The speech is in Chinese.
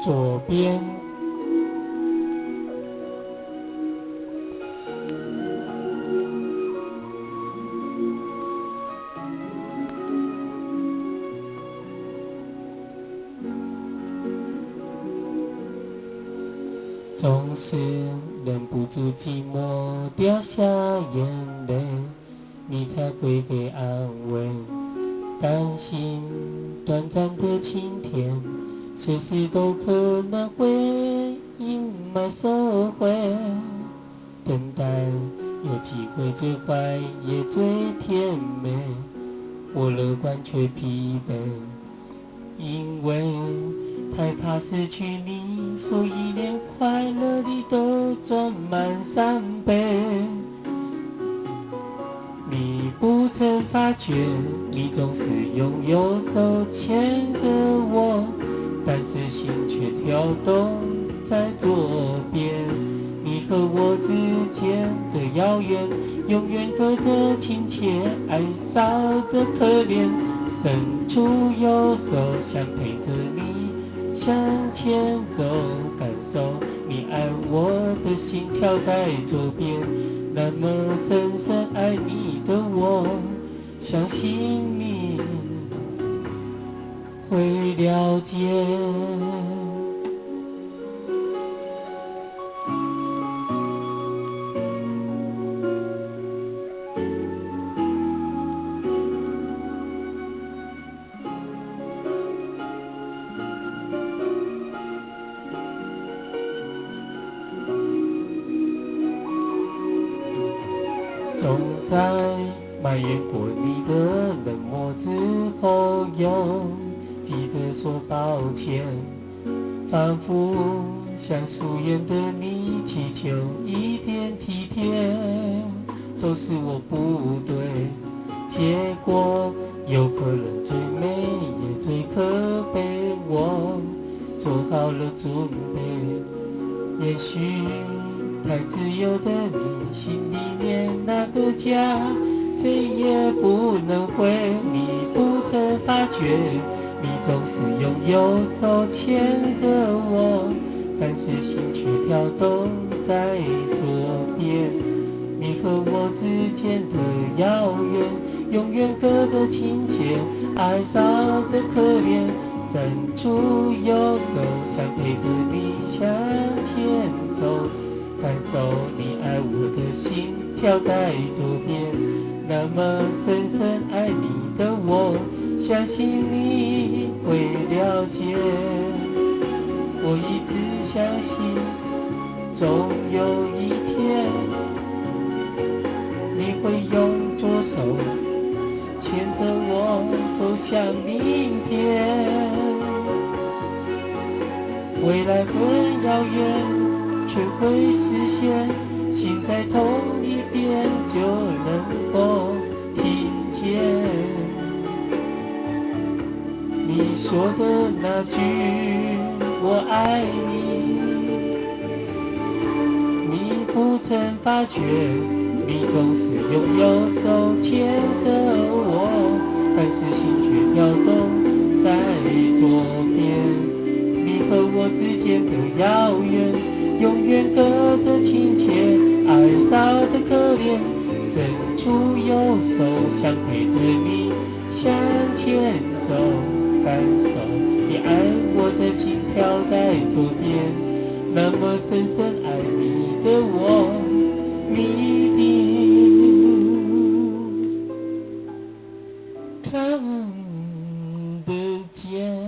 左边。总是忍不住寂寞掉下眼泪，你才会给安慰。担心短暂的晴天，随时都可能会阴霾收回。等待有机会最坏也最甜美，我乐观却疲惫，因为太怕失去你，所以连快乐里都装满伤悲。你不曾发觉，你总是用右手牵着我，但是心却跳动在左边。你和我之间的遥远，永远隔着亲切，爱少的可怜。伸出右手，想陪着你向前走，感受你爱我的心跳在左边。那么深深爱你的我，相信你会了解。总在埋怨过你的冷漠之后，又记得说抱歉，仿佛向疏远的你祈求一点体贴，都是我不对，结果有可能最美也最可悲，我做好了准备，也许太自由的你，心里面那个家，谁也不能回。你不曾发觉，你总是用右手牵着我，但是心却跳动在左边。你和我之间的遥远，永远隔得亲切，爱少的可怜。伸出右手，想陪着你向前走，感受你爱我的心跳在左边。那么深深爱你的我，相信你会了解。我一直相信，总有一天你会用左手牵着我走向明天。未来很遥远，却会实现，心在同一边就能够听见你说的那句我爱你。你不曾发觉，你总是用右手牵着我，但是心却跳动在左边。你和我之间的遥远，永远隔着亲切，爱少的可怜。伸出右手，想陪着你向前走，感受你爱我的心跳在左边。那么深深爱你的我，你一定看得见。